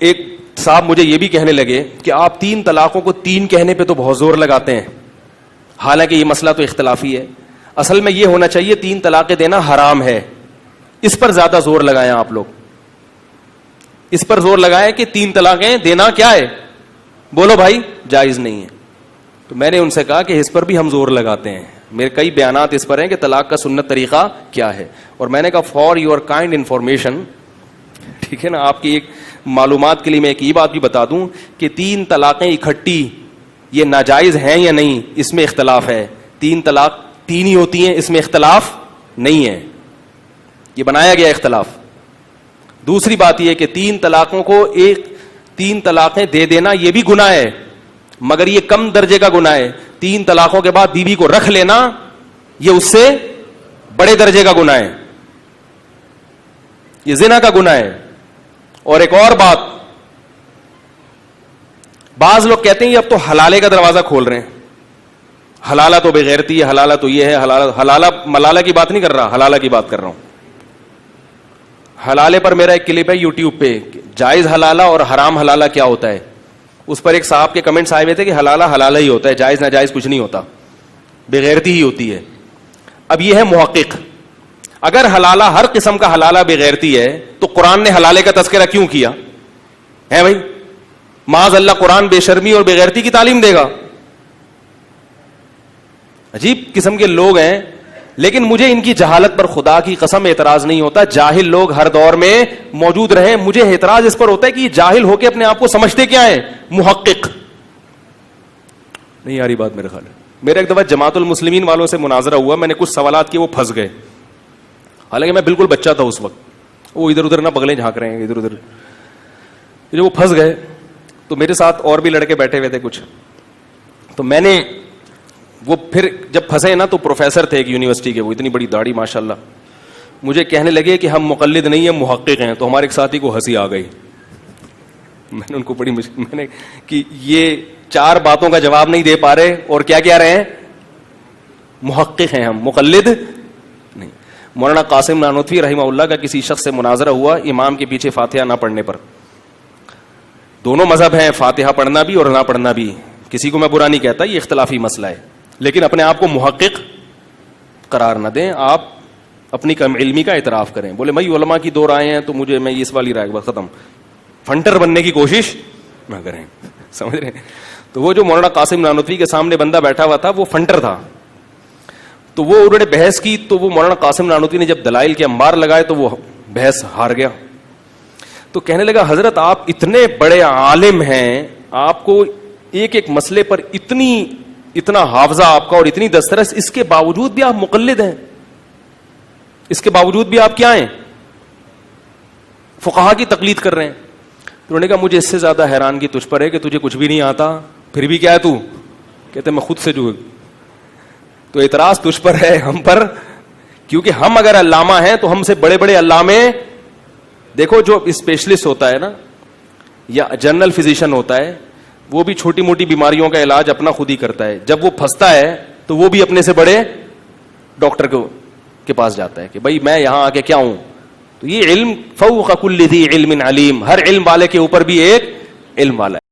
ایک صاحب مجھے یہ بھی کہنے لگے کہ آپ 3 طلاقوں کو 3 کہنے پہ تو بہت زور لگاتے ہیں، حالانکہ یہ مسئلہ تو اختلافی ہے. اصل میں یہ ہونا چاہیے 3 طلاقیں دینا حرام ہے، اس پر زیادہ زور لگائیں آپ لوگ، اس پر زور لگائیں کہ 3 طلاقیں دینا کیا ہے، بولو بھائی جائز نہیں ہے. تو میں نے ان سے کہا کہ اس پر بھی ہم زور لگاتے ہیں، میرے کئی بیانات اس پر ہیں کہ طلاق کا سنت طریقہ کیا ہے. اور میں نے کہا فار یور کائنڈ انفارمیشن، ٹھیک ہے نا، آپ کی ایک معلومات کے لیے میں ایک یہ بات بھی بتا دوں کہ 3 طلاقیں اکٹھی یہ ناجائز ہیں یا نہیں، اس میں اختلاف ہے. 3 طلاق 3 ہی ہوتی ہیں، اس میں اختلاف نہیں ہے، یہ بنایا گیا اختلاف. دوسری بات یہ کہ 3 طلاقوں کو 3 طلاقیں دے دینا یہ بھی گناہ ہے، مگر یہ کم درجے کا گناہ ہے. 3 طلاقوں کے بعد بیوی کو رکھ لینا یہ اس سے بڑے درجے کا گناہ ہے، یہ زنا کا گناہ ہے. اور ایک اور بات، بعض لوگ کہتے ہیں یہ اب تو حلالے کا دروازہ کھول رہے ہیں، حلالہ تو بغیرتی ہے، حلالہ تو یہ ہے، حلالہ ملالہ کی بات نہیں کر رہا، حلالہ کی بات کر رہا ہوں. حلالے پر میرا ایک کلپ ہے یوٹیوب پہ، جائز حلالہ اور حرام حلالہ کیا ہوتا ہے. اس پر ایک صاحب کے کمنٹس آئے ہوئے تھے کہ حلالہ حلالہ ہی ہوتا ہے، جائز ناجائز کچھ نہیں ہوتا، بغیرتی ہی ہوتی ہے. اب یہ ہے محقق، اگر حلالہ ہر قسم کا حلالہ بغیرتی ہے تو قرآن نے حلالے کا تذکرہ کیوں کیا ہے بھائی؟ معاذ اللہ قرآن بے شرمی اور بغیرتی کی تعلیم دے گا؟ عجیب قسم کے لوگ ہیں. لیکن مجھے ان کی جہالت پر خدا کی قسم اعتراض نہیں ہوتا، جاہل لوگ ہر دور میں موجود رہے، مجھے اعتراض اس پر ہوتا ہے کہ یہ جاہل ہو کے اپنے آپ کو سمجھتے کیا ہیں، محقق. نہیں یاری بات میرے خیال ہے. میرا ایک دفعہ جماعت المسلمین والوں سے مناظرہ ہوا، میں نے کچھ سوالات کیے، وہ پھنس گئے، حالانکہ میں بالکل بچہ تھا اس وقت. وہ ادھر ادھر نہ بغلیں جھانک رہے ہیں ادھر ادھر، جو وہ پھنس گئے. تو میرے ساتھ اور بھی لڑکے بیٹھے ہوئے تھے کچھ، تو میں نے وہ پھر جب پھنسے نا تو پروفیسر تھے ایک یونیورسٹی کے، وہ اتنی بڑی داڑھی ماشاءاللہ، مجھے کہنے لگے کہ ہم مقلد نہیں ہیں محقق ہیں. تو ہمارے ایک ساتھی کو ہنسی آ گئی. میں نے ان کو بڑی میں نے کہ یہ 4 باتوں کا جواب نہیں دے پا رہے اور کیا کہہ رہے ہیں، محقق ہیں ہم، مقلد نہیں. مولانا قاسم نانوتوی رحمہ اللہ کا کسی شخص سے مناظرہ ہوا امام کے پیچھے فاتحہ نہ پڑھنے پر. دونوں مذہب ہیں، فاتحہ پڑھنا بھی اور نہ پڑھنا بھی، کسی کو میں برا نہیں کہتا، یہ اختلافی مسئلہ ہے. لیکن اپنے آپ کو محقق قرار نہ دیں، آپ اپنی کم علمی کا اعتراف کریں. بولے بھائی علماء کی 2 رائے ہیں تو مجھے میں اس والی رائے بس ختم، فنٹر بننے کی کوشش نہ کریں. سمجھ رہے ہیں؟ تو وہ جو مولانا قاسم نانوتوی کے سامنے بندہ بیٹھا ہوا تھا وہ فنٹر تھا. تو وہ انہوں نے بحث کی، تو وہ مولانا قاسم نانوتوی نے جب دلائل کے انبار لگائے تو وہ بحث ہار گیا. تو کہنے لگا حضرت آپ اتنے بڑے عالم ہیں، آپ کو ایک ایک مسئلے پر اتنا حافظہ آپ کا اور اتنی دسترس، اس کے باوجود بھی آپ مقلد ہیں، اس کے باوجود بھی آپ کیا ہیں، فقہا کی تقلید کر رہے ہیں. تو انہوں نے کہا مجھے اس سے زیادہ حیرانگی تجھ پر ہے کہ تجھے کچھ بھی نہیں آتا پھر بھی کیا ہے تو کہتے میں خود سے جو. تو اعتراض تجھ پر ہے، ہم پر، کیونکہ ہم اگر علامہ ہیں تو ہم سے بڑے بڑے علامے، دیکھو جو اسپیشلسٹ ہوتا ہے نا یا جنرل فزیشین ہوتا ہے وہ بھی چھوٹی موٹی بیماریوں کا علاج اپنا خود ہی کرتا ہے. جب وہ پھنستا ہے تو وہ بھی اپنے سے بڑے ڈاکٹر کے پاس جاتا ہے کہ بھائی میں یہاں آ کے کیا ہوں. تو یہ علم فوق کل ذی علم علیم، ہر علم والے کے اوپر بھی ایک علم والا ہے.